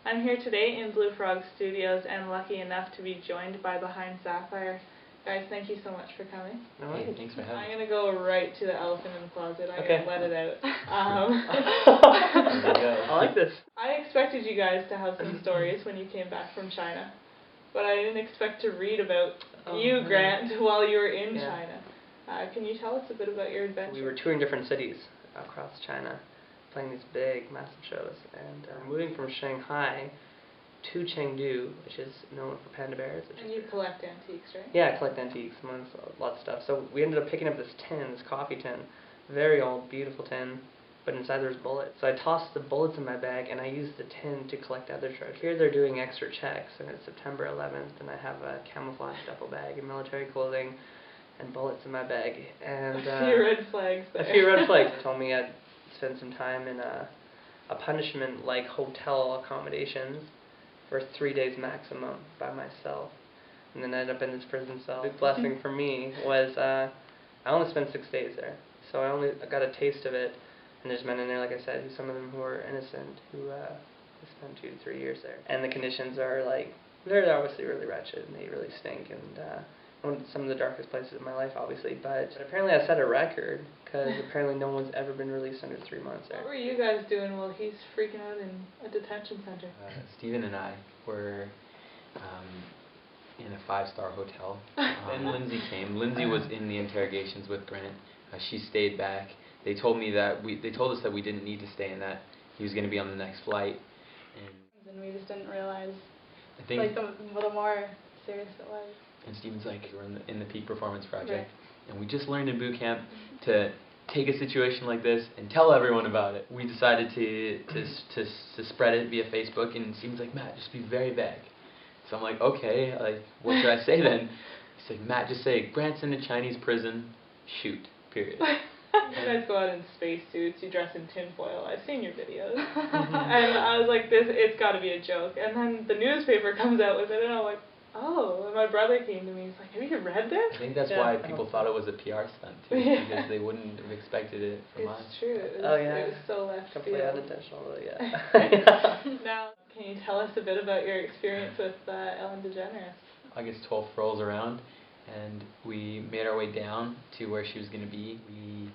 I'm here today in Blue Frog Studios and lucky enough to be joined by Behind Sapphire. Guys, thank you so much for coming. No worries. Hey, thanks for having me. I'm going to go right to the elephant in the closet. I Okay. won't let it out. There we go. I like this. I expected you guys to have some stories when you came back from China, but I didn't expect to read about you, Grant, while you were in China. Can you tell us a bit about your adventure? We were touring different cities across China, playing these big, massive shows, and moving from Shanghai to Chengdu, which is known for panda bears. And you collect antiques, right? Yeah, I collect antiques, amongst lots of stuff. So we ended up picking up this tin, this coffee tin, very old, beautiful tin, but inside there's bullets. So I tossed the bullets in my bag, and I used the tin to collect other treasure. Here they're doing extra checks, and it's September 11th, and I have a camouflage duffel bag and military clothing and bullets in my bag. And a few red flags there. A few red flags. They told me I'd spend some time in a punishment-like hotel accommodations for 3 days maximum by myself. And then I ended up in this prison cell. The big blessing for me was I only spent 6 days there. So I got a taste of it. And there's men in there, like I said, some of them who are innocent, who spent 2 to 3 years there. And the conditions are like, they're obviously really wretched and they really stink. And some of the darkest places in my life, obviously. But apparently I set a record, because apparently no one's ever been released under 3 months there. What were you guys doing while he's freaking out in a detention center? Stephen and I were in a 5-star hotel. And Lindsay came. Lindsay was in the interrogations with Grant. She stayed back. They told us that we didn't need to stay, and that he was going to be on the next flight. And we just didn't realize the more serious it was. And Stephen's like, we're in the Peak Performance Project, and we just learned in boot camp to take a situation like this and tell everyone about it. We decided to spread it via Facebook, and Stephen's like, Matt, just be very vague. So I'm like, okay, like, what should I say then? He's like, Matt, just say, Grant's in a Chinese prison, shoot, period. You guys go out in spacesuits, you dress in tinfoil. I've seen your videos. And I was like, it's got to be a joke. And then the newspaper comes out with it, and I'm like, oh. And my brother came to me, he's like, have you read this? I think that's why people thought it was a PR stunt, too, because they wouldn't have expected it from us. It's true. It was so left field. Completely unintentional, yeah. Now, can you tell us a bit about your experience with Ellen Degeneres? August 12th rolls around, and we made our way down to where she was going to be. We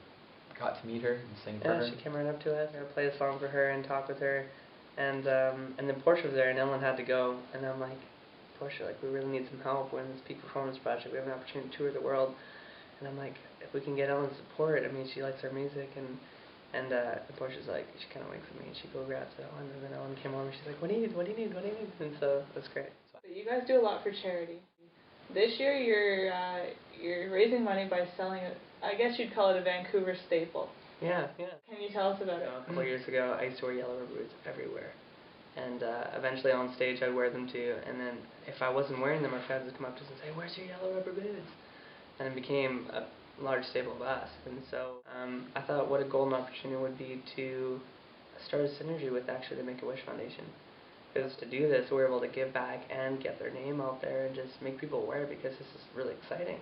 got to meet her and sing for her. She came right up to us. I played a song for her and talked with her, and then Portia was there, and Ellen had to go, and I'm like, Portia, like, we really need some help. We're in this Peak Performance Project. We have an opportunity to tour the world, and I'm like, if we can get Ellen's support, I mean, she likes our music, and Portia's like, she kind of winks at me, and she goes grabs Ellen, and then Ellen came over, and she's like, what do you need, what do you need, what do you need? And so that's great. So you guys do a lot for charity. This year you're raising money by selling it. I guess you'd call it a Vancouver staple. Yeah. Can you tell us about it? A couple of years ago, I used to wear yellow rubber boots everywhere. And eventually on stage I'd wear them too. And then if I wasn't wearing them, my friends would come up to us and say, where's your yellow rubber boots? And it became a large staple of us. And so I thought what a golden opportunity would be to start a synergy with actually the Make-A-Wish Foundation. Because to do this, we're able to give back and get their name out there and just make people aware, because this is really exciting.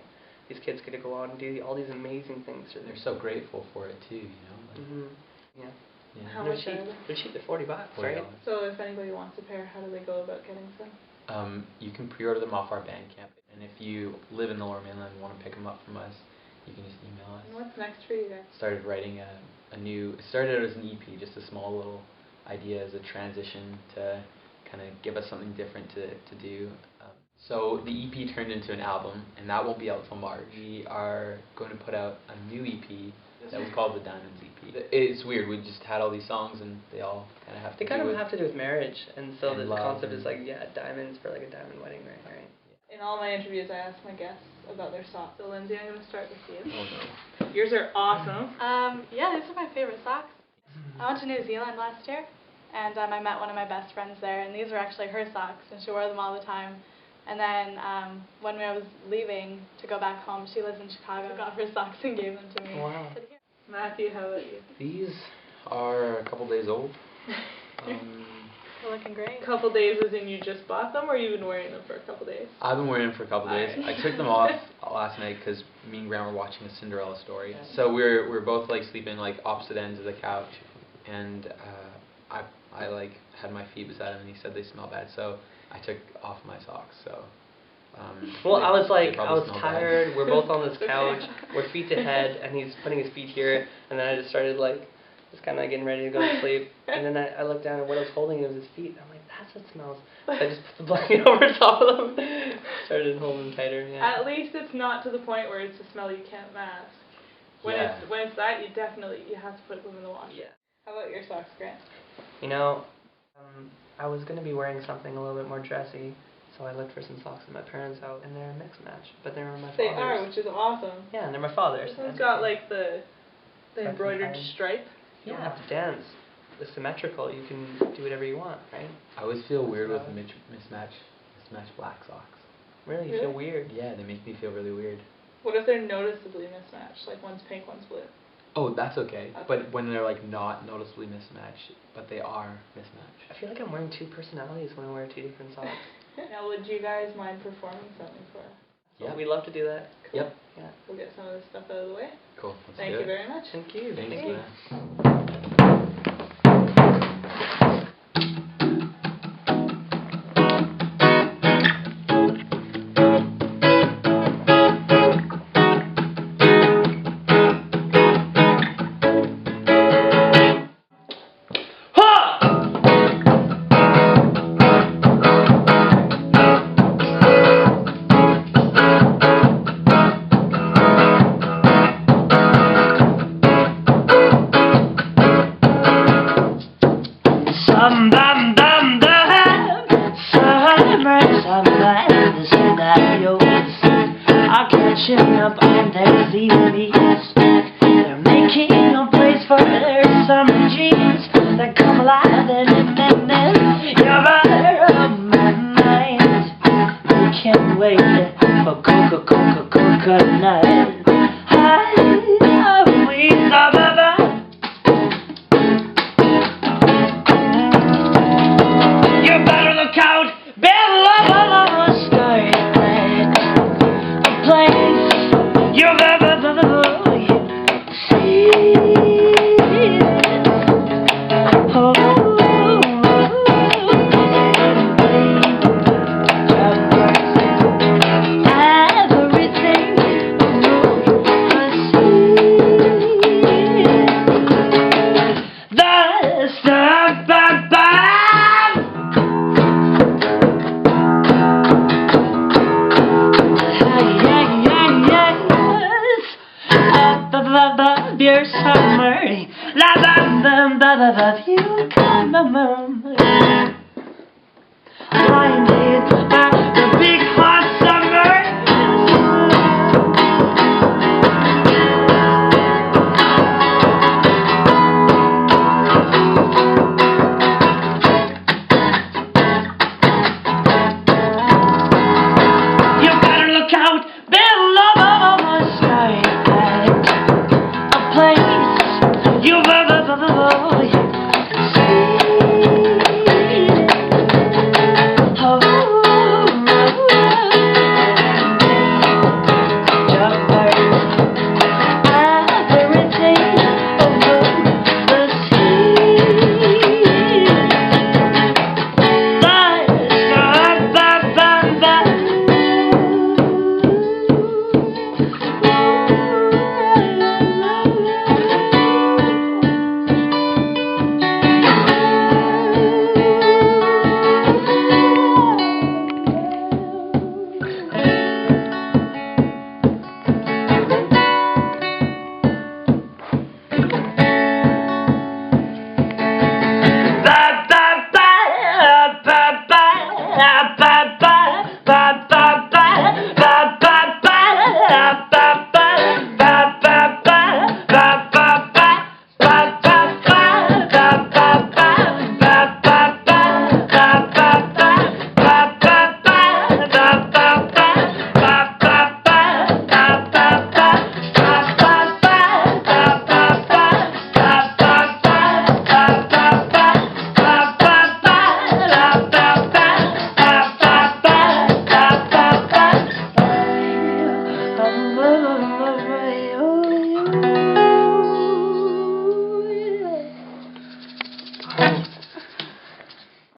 These kids get to go out and do all these amazing things. They're so grateful for it too, you know. Like, yeah. How much are they? They're cheap. They're $40, right? So if anybody wants a pair, how do they go about getting some? You can pre-order them off our Bandcamp, and if you live in the Lower Mainland and want to pick them up from us, you can just email us. And what's next for you guys? Started writing it started out as an EP, just a small little idea as a transition to kind of give us something different to do. So the EP turned into an album, and that won't be out till March. We are going to put out a new EP that was called the Diamonds EP. It's weird, we just had all these songs, and they all kind of have to do with marriage, and so the concept is like, diamonds for like a diamond wedding ring, right? In all my interviews, I ask my guests about their socks. So Lindsay, I'm going to start with you. Oh no. Yours are awesome. Yeah, these are my favorite socks. I went to New Zealand last year, and I met one of my best friends there, and these were actually her socks, and she wore them all the time. And then when I was leaving to go back home, she lives in Chicago, got her socks and gave them to me. Wow. Matthew, how about you? These are a couple days old. They're looking great. A couple days as in you just bought them, or you've been wearing them for a couple days? I've been wearing them for a couple days. I took them off last night because me and Grant were watching a Cinderella story. So we're both like sleeping like opposite ends of the couch, and I I like had my feet beside him and he said they smell bad, so I took off my socks. So. Well, I was they I was smell tired. bad. We're both on this couch. We're feet to head, and he's putting his feet here, and then I just started just kind of getting ready to go to sleep. And then I looked down, and what I was holding was his feet. I'm like, that's what smells. So I just put the blanket over top of them, started holding them tighter. Yeah. At least it's not to the point where it's a smell you can't mask. When it's that, you have to put them in the wash. Yeah. How about your socks, Grant? You know, I was gonna be wearing something a little bit more dressy. So I looked for some socks at my parents' house, and they're a mix match, but they were my father's. They are, which is awesome. Yeah, and they're my father's. This one's got like the embroidered stripe. You don't have to dance. It's symmetrical. You can do whatever you want, right? I always feel weird with mismatch black socks. Really? You feel weird? Yeah, they make me feel really weird. What if they're noticeably mismatched? Like one's pink, one's blue. Oh, that's okay. But when they're like not noticeably mismatched, but they are mismatched. I feel like I'm wearing two personalities when I wear two different socks. Now, would you guys mind performing something for us? Yeah, we'd love to do that. Cool. Yep. Yeah. We'll get some of this stuff out of the way. Cool. Thank you very much. Thank you. Thanks Thank for you. that. I'll catch him up on that Z